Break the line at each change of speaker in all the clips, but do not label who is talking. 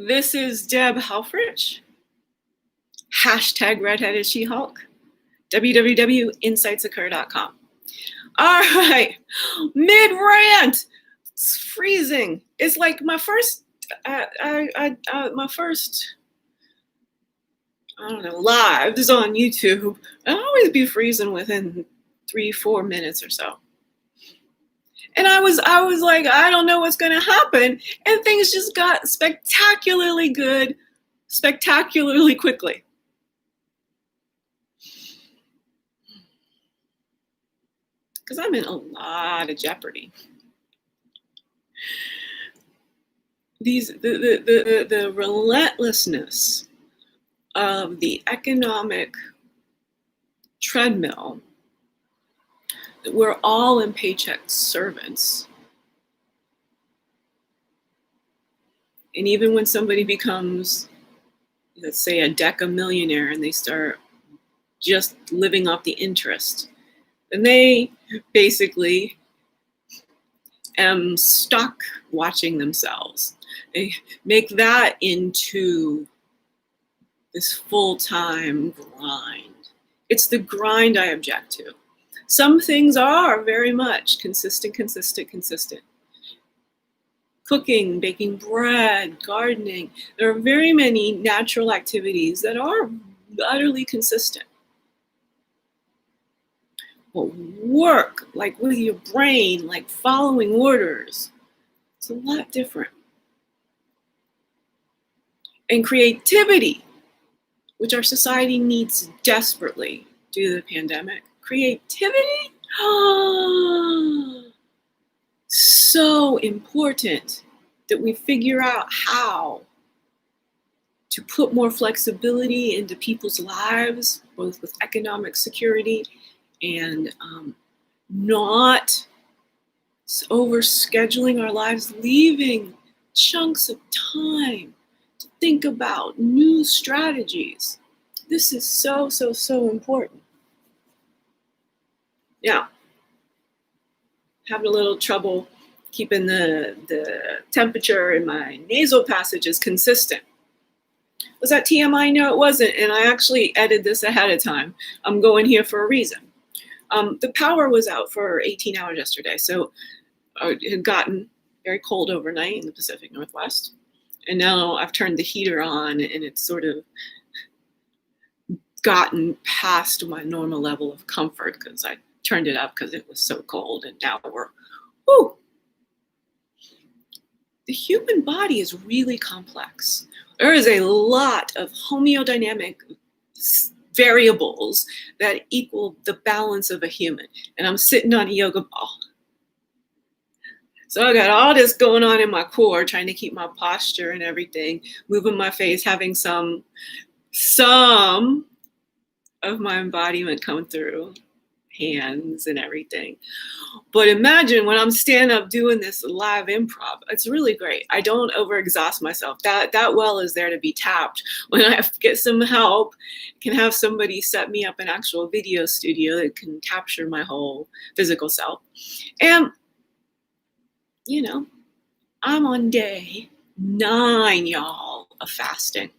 This is Deb Helfrich, hashtag Redheaded She-Hulk, www.insightsoccur.com. All right, mid-rant. It's freezing. It's like my first, lives on YouTube. I'll always be freezing within 3-4 minutes or so. And I was like, I don't know what's going to happen. And things just got spectacularly good, spectacularly quickly. Because I'm in a lot of jeopardy. The relentlessness of the economic treadmill. We're all in paycheck servants. And even when somebody becomes, let's say, a deca-millionaire and they start just living off the interest, then they basically stuck watching themselves. They make that into this full-time grind. It's the grind I object to. Some things are very much consistent. Cooking, baking bread, gardening. There are very many natural activities that are utterly consistent. But work, like with your brain, like following orders, it's a lot different. And creativity, which our society needs desperately due to the pandemic. Creativity? So important that we figure out how to put more flexibility into people's lives, both with economic security and not overscheduling our lives, leaving chunks of time to think about new strategies. This is so important. Now, having a little trouble keeping the temperature in my nasal passages consistent. Was that TMI? No, it wasn't. And I actually edited this ahead of time. I'm going here for a reason. The power was out for 18 hours yesterday. So it had gotten very cold overnight in the Pacific Northwest. And now I've turned the heater on and it's sort of gotten past my normal level of comfort because I turned it up because it was so cold, and now we're, whoo! The human body is really complex. There is a lot of homeodynamic variables that equal the balance of a human. And I'm sitting on a yoga ball. So I got all this going on in my core, trying to keep my posture and everything, moving my face, having some of my embodiment come through. Hands and everything. But imagine when I'm standing up doing this live improv, it's really great. I don't overexhaust myself. That well is there to be tapped. When I have to get some help, can have somebody set me up an actual video studio that can capture my whole physical self. And, you know, I'm on day 9, y'all, of fasting.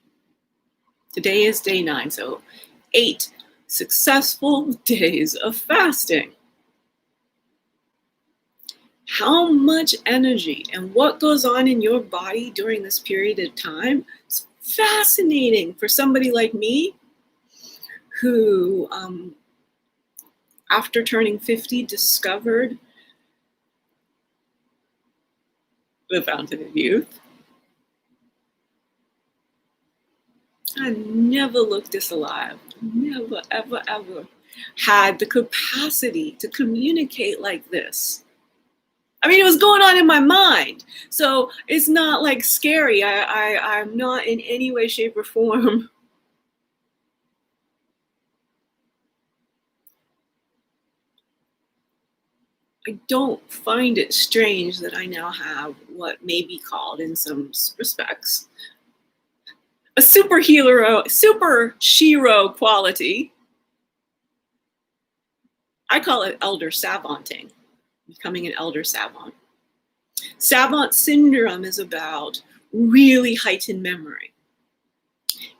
Today is day 9, so 8 successful days of fasting. How much energy and what goes on in your body during this period of time? It's fascinating for somebody like me who, after turning 50, discovered the fountain of youth. I never looked this alive. Never, ever, ever had the capacity to communicate like this. I mean, it was going on in my mind. So it's not like scary. I'm not in any way, shape, or form I don't find it strange that I now have what may be called, in some respects, a super shiro quality. I call it elder savanting, becoming an elder savant. Savant syndrome is about really heightened memory.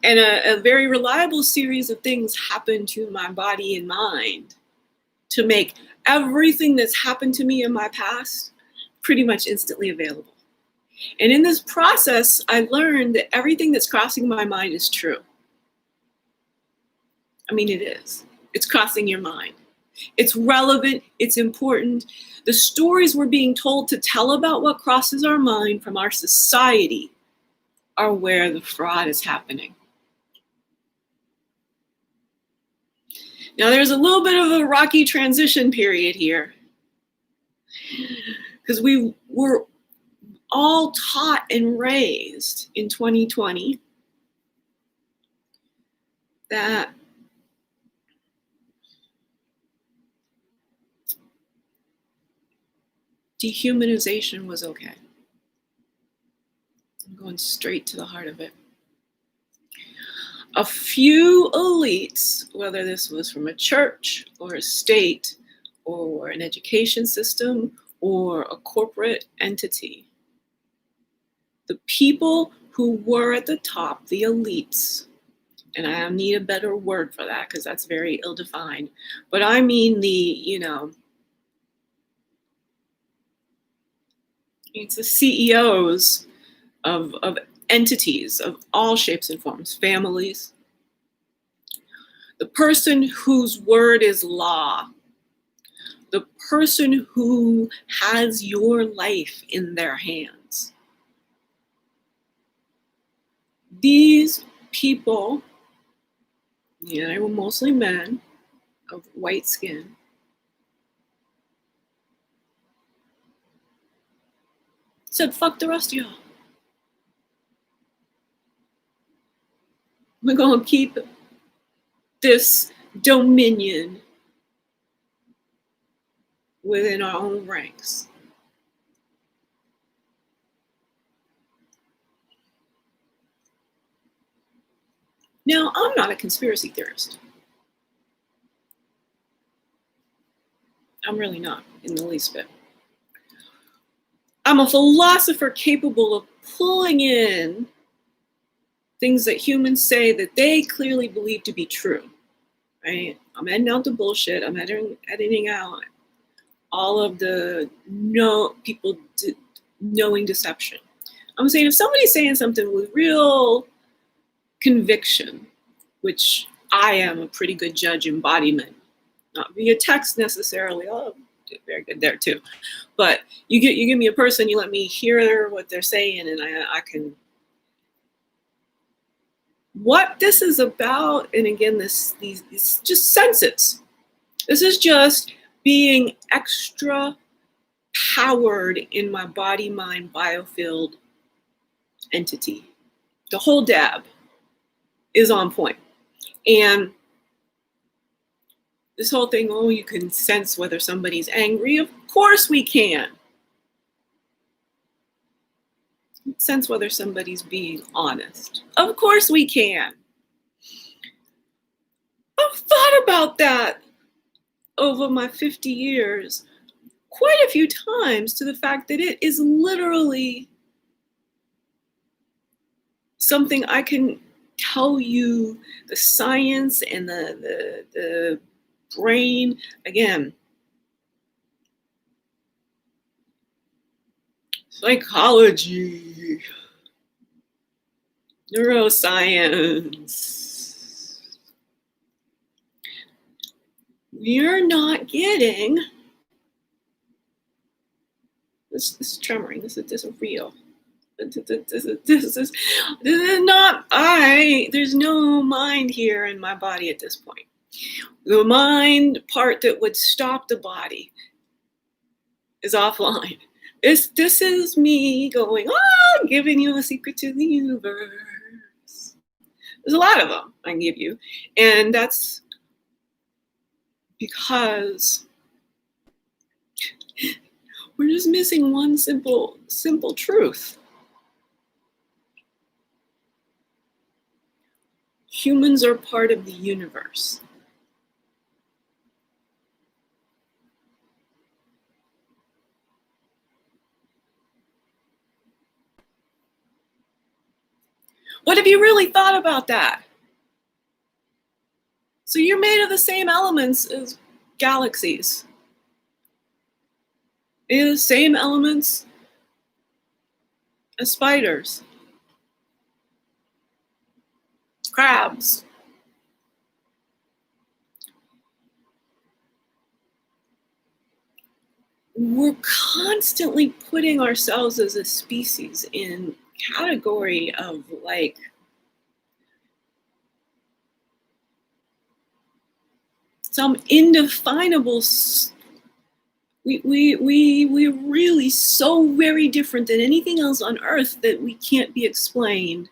And a very reliable series of things happen to my body and mind to make everything that's happened to me in my past pretty much instantly available. And in this process, I learned that everything that's crossing my mind is true. I mean, it is. It's crossing your mind. It's relevant. It's important. The stories we're being told to tell about what crosses our mind from our society are where the fraud is happening. Now, there's a little bit of a rocky transition period here because we were all taught and raised in 2020 that dehumanization was okay. I'm going straight to the heart of it. A few elites, whether this was from a church or a state or an education system or a corporate entity, the people who were at the top, the elites, and I need a better word for that because that's very ill-defined, but I mean it's the CEOs of entities of all shapes and forms, families, the person whose word is law, the person who has your life in their hands. These people, they were mostly men of white skin, said, fuck the rest of y'all. We're going to keep this dominion within our own ranks. Now, I'm not a conspiracy theorist. I'm really not in the least bit. I'm a philosopher capable of pulling in things that humans say that they clearly believe to be true, right? I'm editing out the bullshit. I'm editing out all of the people knowing deception. I'm saying if somebody's saying something with real conviction, which I am a pretty good judge embodiment, not via text necessarily. Oh, very good there too. But you give me a person, you let me hear what they're saying, and I can. What this is about, and again, these just senses. This is just being extra powered in my body, mind, biofield entity. The whole dab is on point. And this whole thing, oh, you can sense whether somebody's angry. Of course we can. Sense whether somebody's being honest. Of course we can. I've thought about that over my 50 years quite a few times, to the fact that it is literally something I can tell you the science and the brain, again, psychology, neuroscience. You're not getting this is tremoring. This is real. This is not there's no mind here in my body at this point. The mind part that would stop the body is offline. This is me going, giving you a secret to the universe. There's a lot of them I can give you. And that's because we're just missing one simple truth. Humans are part of the universe. What if you really thought about that? So you're made of the same elements as galaxies. The same elements as spiders, crabs. We're constantly putting ourselves as a species in category of like some indefinable. We're really so very different than anything else on Earth that we can't be explained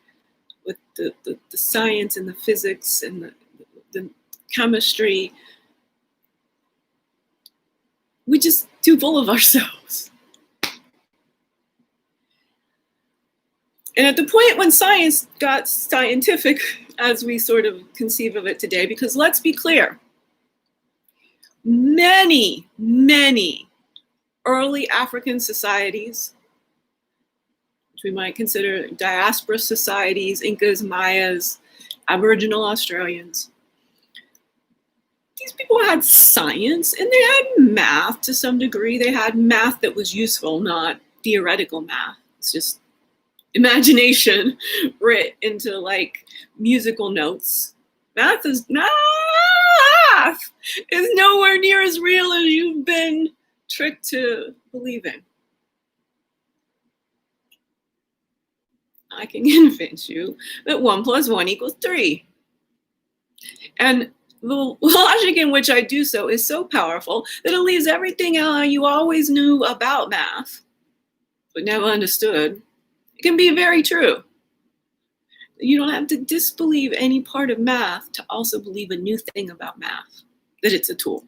with the science and the physics and the chemistry. We just too full of ourselves. And at the point when science got scientific, as we sort of conceive of it today, because let's be clear, many early African societies, which we might consider diaspora societies, Incas, Mayas, Aboriginal Australians, these people had science and they had math to some degree. They had math that was useful, not theoretical math. It's just imagination writ into like musical notes. Math is nowhere near as real as you've been tricked to believing. I can convince you that 1 + 1 = 3. And the logic in which I do so is so powerful that it leaves everything you always knew about math, but never understood. It can be very true. You don't have to disbelieve any part of math to also believe a new thing about math, that it's a tool.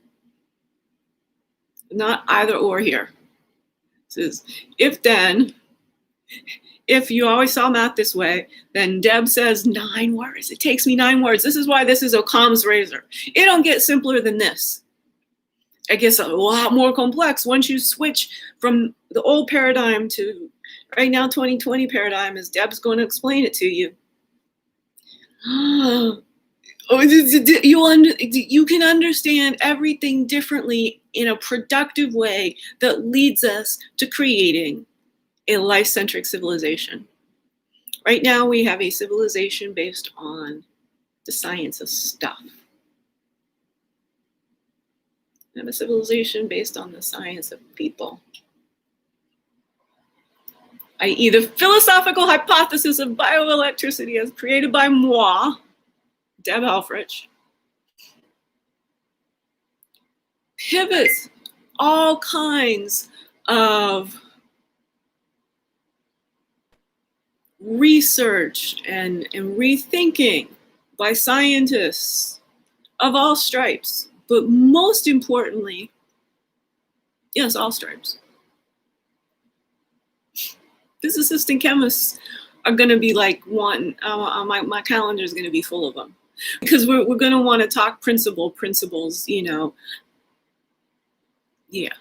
Not either or here. It says, if you always saw math this way, then Deb says 9 words. It takes me 9 words. This is why this is Occam's razor. It don't get simpler than this. It gets a lot more complex once you switch from the old paradigm to right now 2020 paradigm, as Deb's going to explain it to you. You can understand everything differently in a productive way that leads us to creating a life-centric civilization. Right now, we have a civilization based on the science of stuff. We have a civilization based on the science of people, i.e. the philosophical hypothesis of bioelectricity as created by moi, Deb Helfrich, pivots all kinds of research and rethinking by scientists of all stripes, but most importantly, yes, all stripes. Physicists and chemists are going to be like wanting, my calendar is going to be full of them, because we're going to want to talk principles, you know. Yeah.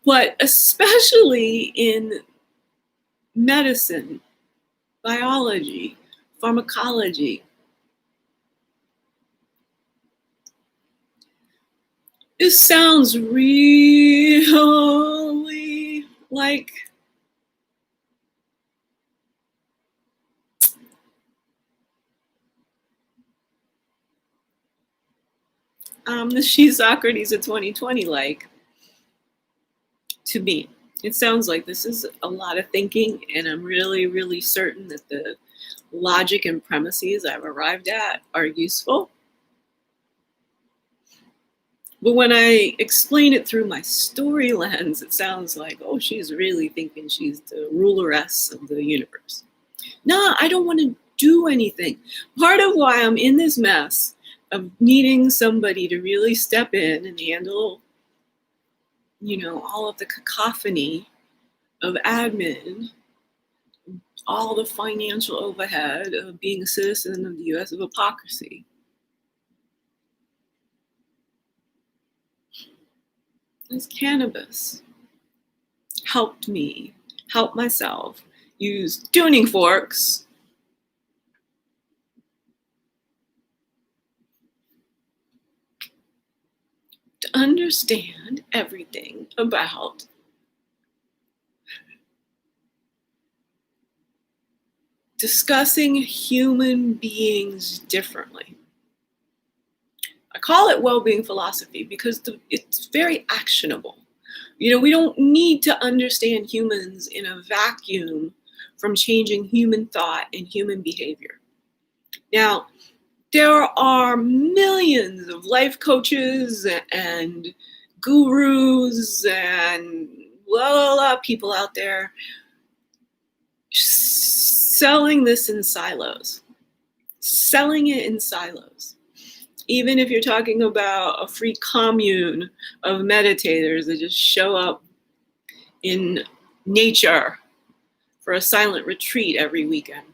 But especially in medicine, biology, pharmacology, it sounds really like the She Socrates of 2020, like, to me. It sounds like this is a lot of thinking, and I'm really certain that the logic and premises I've arrived at are useful. But when I explain it through my story lens, it sounds like, oh, she's really thinking she's the ruleress of the universe. No, I don't want to do anything. Part of why I'm in this mess of needing somebody to really step in and handle, you know, all of the cacophony of admin, all the financial overhead of being a citizen of the US of hypocrisy. This cannabis helped me help myself use tuning forks understand everything about discussing human beings differently. I call it well-being philosophy because it's very actionable. We don't need to understand humans in a vacuum from changing human thought and human behavior. Now, there are millions of life coaches and gurus and people out there selling this in silos, selling it in silos. Even if you're talking about a free commune of meditators that just show up in nature for a silent retreat every weekend.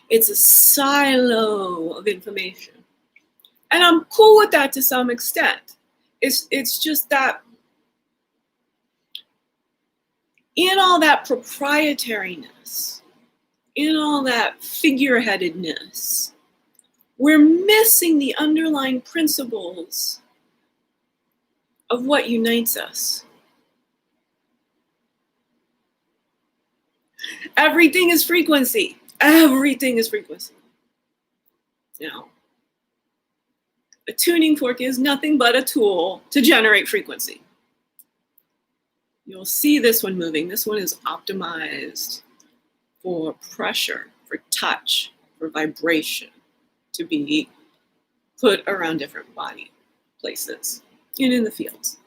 It's a silo of information. And I'm cool with that to some extent. It's just that in all that proprietariness, in all that figureheadedness, we're missing the underlying principles of what unites us. Everything is frequency. Everything is frequency. Now, a tuning fork is nothing but a tool to generate frequency. You'll see this one moving. This one is optimized for pressure, for touch, for vibration, to be put around different body places and in the fields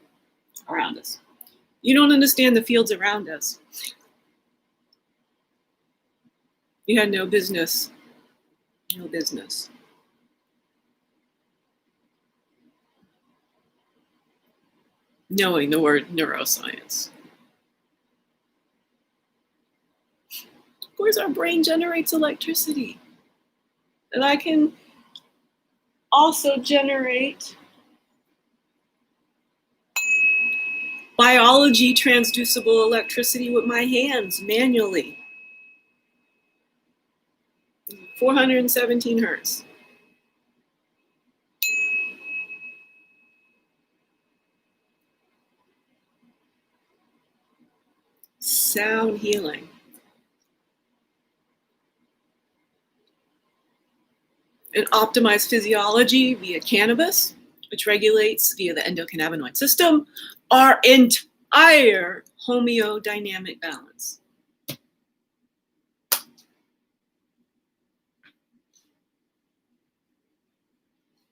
around us. You don't understand the fields around us. You had no business knowing the word neuroscience. Of course, our brain generates electricity. And I can also generate biology transducible electricity with my hands manually. 417 hertz. Sound healing. An optimized physiology via cannabis, which regulates via the endocannabinoid system, our entire homeodynamic balance.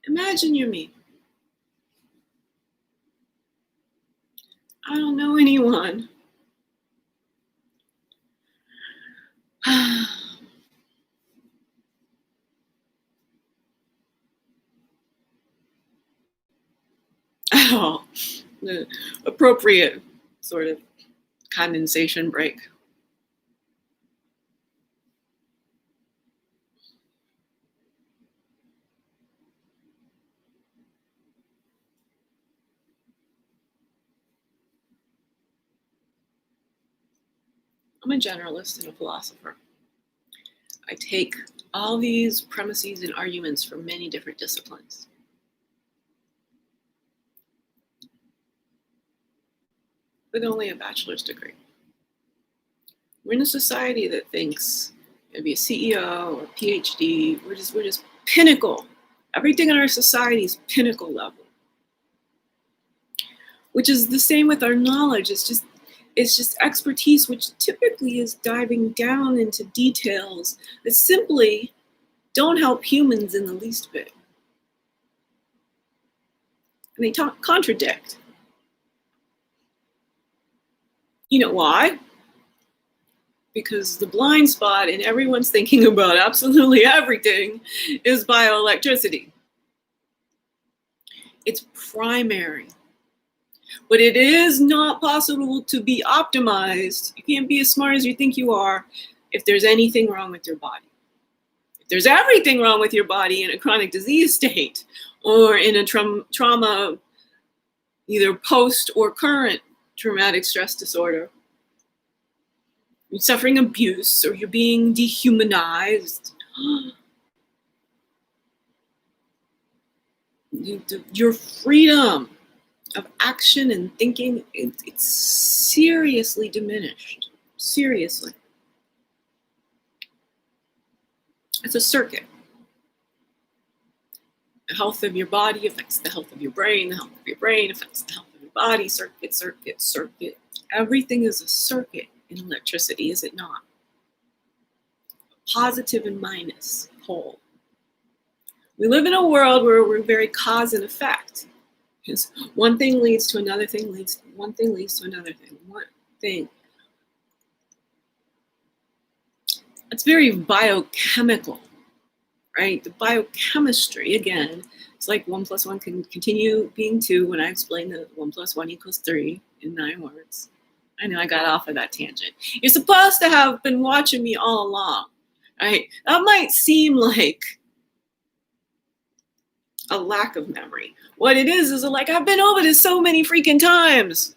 Imagine you're me. I don't know anyone. At all. The appropriate sort of condensation break. I'm a generalist and a philosopher. I take all these premises and arguments from many different disciplines. With only a bachelor's degree. We're in a society that thinks you be a CEO or a PhD. We're just pinnacle. Everything in our society is pinnacle level. Which is the same with our knowledge. It's just expertise, which typically is diving down into details that simply don't help humans in the least bit. And they contradict. You know why? Because the blind spot in everyone's thinking about absolutely everything is bioelectricity. It's primary. But it is not possible to be optimized. You can't be as smart as you think you are if there's anything wrong with your body. If there's everything wrong with your body in a chronic disease state or in a trauma, either post or current traumatic stress disorder, you're suffering abuse or you're being dehumanized, your freedom of action and thinking, it's seriously diminished. Seriously. It's a circuit. The health of your body affects the health of your brain. The health of your brain affects the health of your body. Circuit, circuit, circuit. Everything is a circuit in electricity, is it not? Positive and minus pole. We live in a world where we're very cause and effect. Because one thing leads to another thing, one thing leads to another thing. One thing. It's very biochemical, right? The biochemistry, again, it's like 1 + 1 can continue being 2 when I explain that 1 + 1 = 3 in 9 words. I know I got off of that tangent. You're supposed to have been watching me all along, right? That might seem like a lack of memory. What it is like, I've been over this so many freaking times.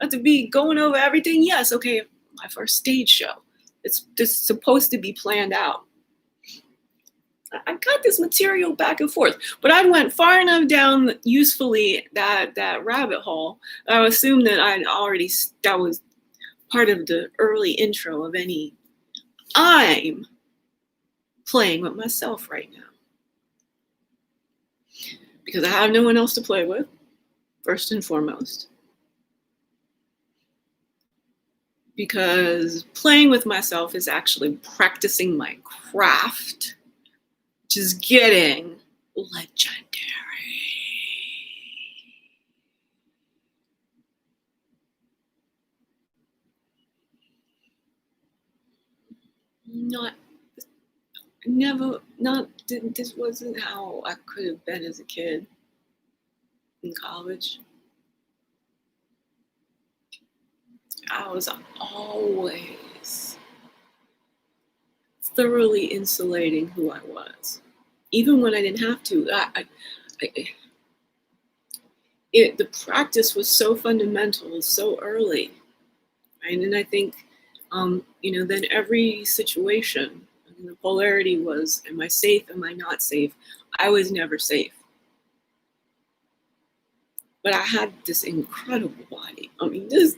Not to be going over everything. Yes, okay, my first stage show. It's supposed to be planned out. I got this material back and forth, but I went far enough down usefully that rabbit hole. I assumed that that was part of the early intro of any. I'm playing with myself right now. Because I have no one else to play with, first and foremost. Because playing with myself is actually practicing my craft, which is getting legendary. This wasn't how I could have been as a kid in college. I was always thoroughly insulating who I was, even when I didn't have to. The practice was so fundamental, so early, right? And I think, then every situation, the polarity was: am I safe? Am I not safe? I was never safe. But I had this incredible body. I mean, this,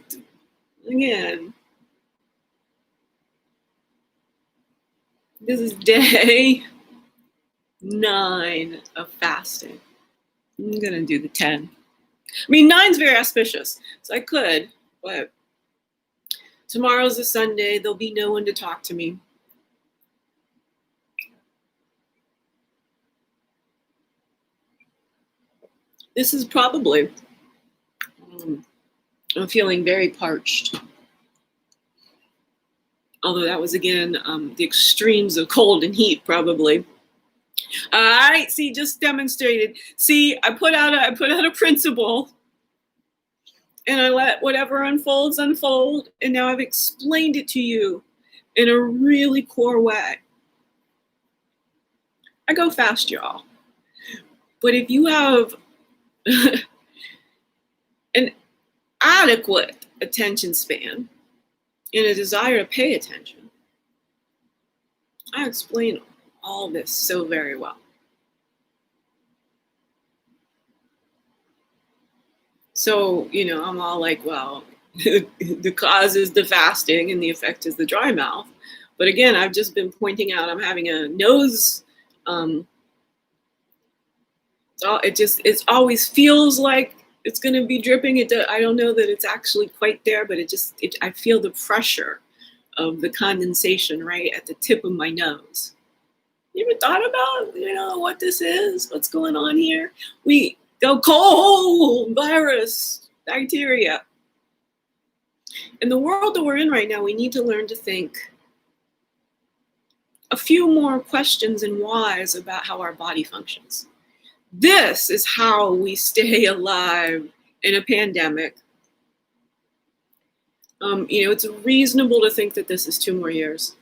again, this is day 9 of fasting. I'm gonna do the 10. I mean, 9's very auspicious, so I could, but tomorrow's a Sunday. There'll be no one to talk to me. This is probably, I'm feeling very parched. Although that was, again, the extremes of cold and heat, probably. All right, see, just demonstrated. See, I put out a principle, and I let whatever unfolds unfold, and now I've explained it to you in a really core way. I go fast, y'all. But if you have an adequate attention span and a desire to pay attention, I explain all this so very well. So, I'm all like, well, the cause is the fasting and the effect is the dry mouth. But again, I've just been pointing out I'm having a nose. It always feels like it's going to be dripping. I don't know that it's actually quite there, but I feel the pressure of the condensation right at the tip of my nose. You ever thought about, what this is? What's going on here? We go cold, virus, bacteria. In the world that we're in right now, we need to learn to think a few more questions and whys about how our body functions. This is how we stay alive in a pandemic. It's reasonable to think that this is 2 more years.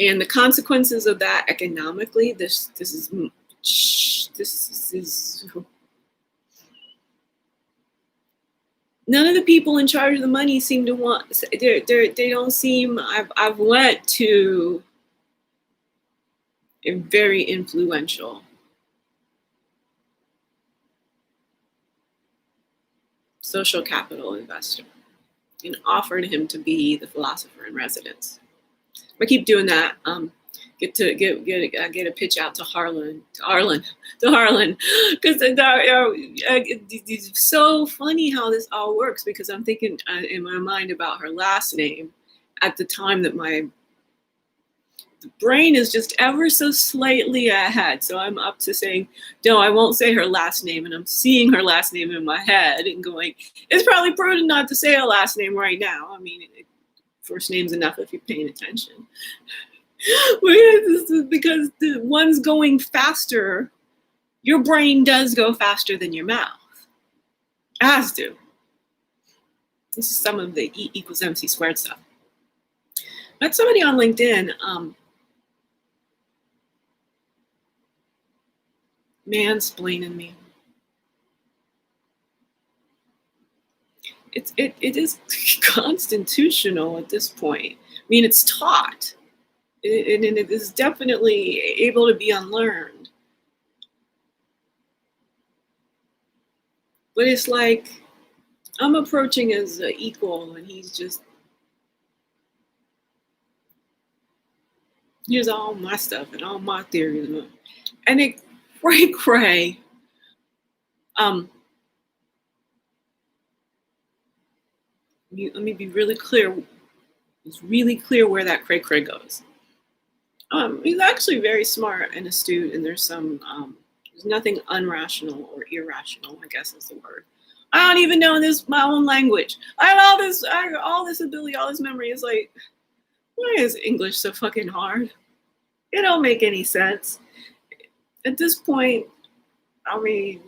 And the consequences of that economically, this is none of the people in charge of the money seem to want. They don't seem. I've went to a very influential social capital investor and offered him to be the philosopher in residence. I keep doing that. Get a pitch out to Harlan, because it's so funny how this all works. Because I'm thinking in my mind about her last name at the time that my brain is just ever so slightly ahead. So I'm up to saying, no, I won't say her last name, and I'm seeing her last name in my head and going, it's probably prudent not to say her last name right now. I mean, first name's enough if you're paying attention. Because the one's going faster, your brain does go faster than your mouth. It has to. This is some of the E equals MC squared stuff. But somebody on LinkedIn mansplaining me. It is constitutional at this point. I mean, it's taught. And it is definitely able to be unlearned. But it's like I'm approaching as an equal, and here's all my stuff and all my theories, and it cray. Let me be really clear. It's really clear where that cray goes. He's actually very smart and astute, and there's nothing unrational or irrational, I guess is the word. I don't even know my own language. I have all this ability, all this memory. Is like, why is English so fucking hard? It don't make any sense. At this point, I mean,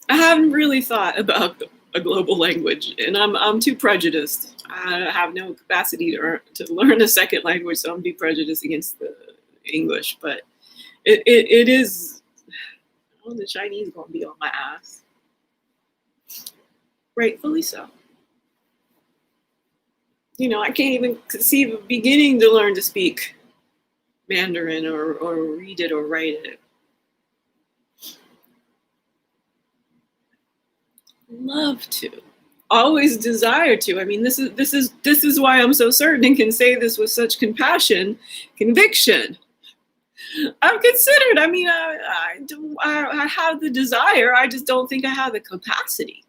I haven't really thought about a global language, and I'm too prejudiced. I have no capacity to learn a second language, so I'm too prejudiced against the English. But it is. Oh, the Chinese gonna be on my ass. Rightfully so. I can't even conceive of beginning to learn to speak Mandarin or read it or write it. Love to. Always desire to. I mean, this is why I'm so certain and can say this with such conviction. I've considered. I mean, I have the desire. I just don't think I have the capacity.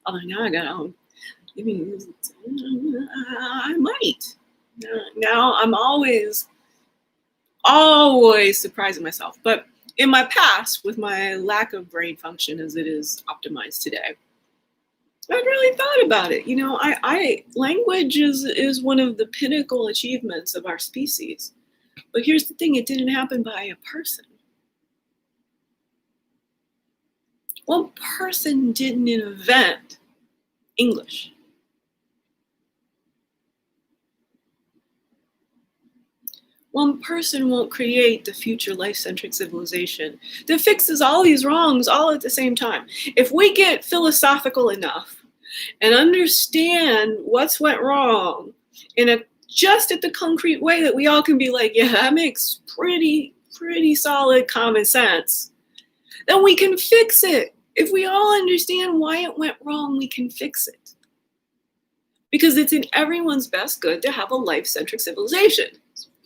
Although now I might. Now I'm always surprising myself. But in my past, with my lack of brain function as it is optimized today, I'd really thought about it. Language is one of the pinnacle achievements of our species. But here's the thing, it didn't happen by a person. One person didn't invent English. One person won't create the future life-centric civilization that fixes all these wrongs all at the same time. If we get philosophical enough and understand what's went wrong in just at the concrete way that we all can be like, yeah, that makes pretty solid common sense, then we can fix it. If we all understand why it went wrong, we can fix it. Because it's in everyone's best good to have a life-centric civilization.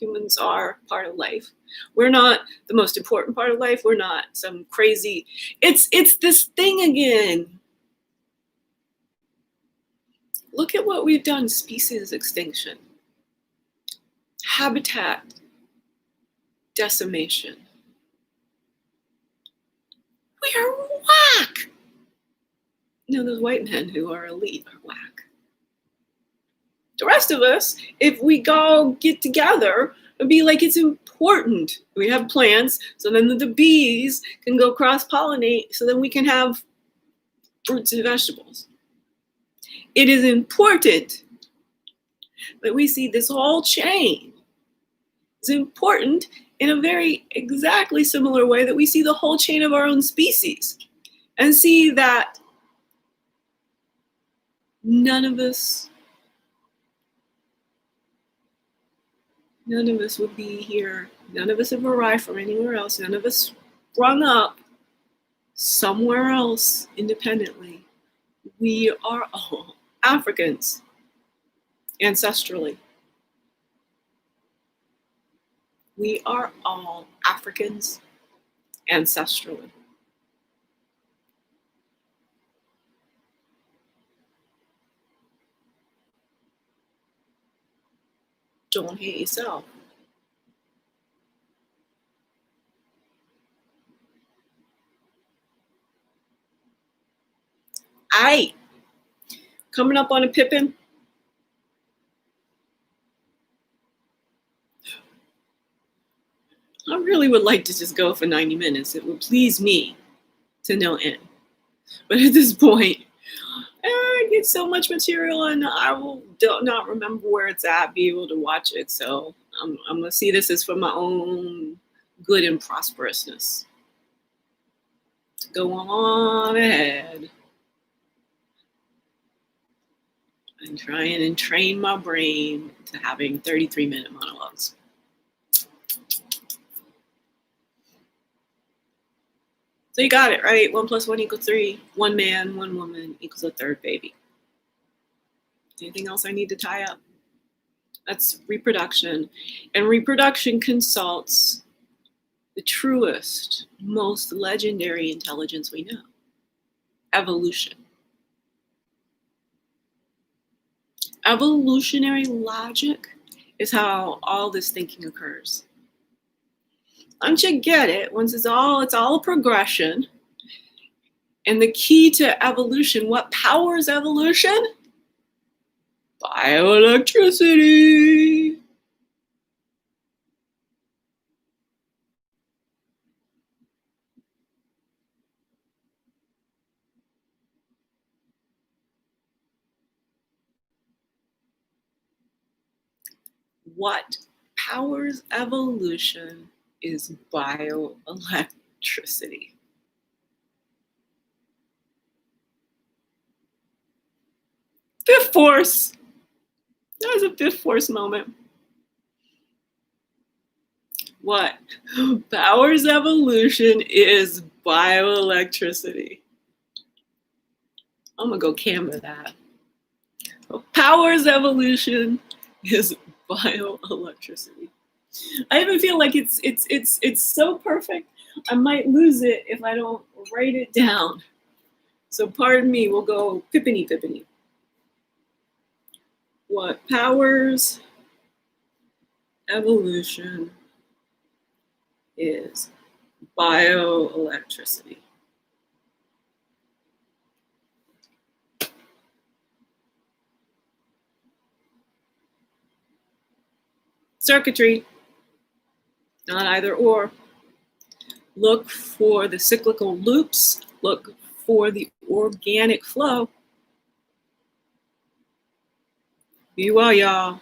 Humans are part of life. We're not the most important part of life. We're not some crazy, it's this thing again. Look at what we've done, species extinction, habitat decimation. We are whack. Those white men who are elite are whack. The rest of us, if we go get together, it'd be like, it's important. We have plants, so then the bees can go cross-pollinate, so then we can have fruits and vegetables. It is important that we see this whole chain. It's important in a very exactly similar way that we see the whole chain of our own species, and see that none of us would be here. None of us have arrived from anywhere else. None of us sprung up somewhere else independently. We are all Africans ancestrally. We are all Africans ancestrally. Don't hate yourself. Aight. Coming up on a Pippin. I really would like to just go for 90 minutes. It would please me to no end. But at this point, I get so much material and I will not remember where it's at, be able to watch it. So I'm going to see this as for my own good and prosperousness. Go on ahead and trying and train my brain to having 33-minute monologues. So you got it, right? 1 + 1 = 3. 1 man, 1 woman equals a third baby. Anything else I need to tie up? That's reproduction. And reproduction consults the truest, most legendary intelligence we know, evolution. Evolutionary logic is how all this thinking occurs. Once you get it, once it's all a progression. And the key to evolution, what powers evolution? Bioelectricity. What powers evolution is bioelectricity. Fifth force. That was a fifth force moment. What powers evolution is bioelectricity. I'm gonna go Canva that. What powers evolution is bioelectricity. I even feel like it's so perfect. I might lose it if I don't write it down. So pardon me, we'll go pippiny. What powers evolution is bioelectricity. Circuitry, not either or. Look for the cyclical loops. Look for the organic flow. Be well, y'all.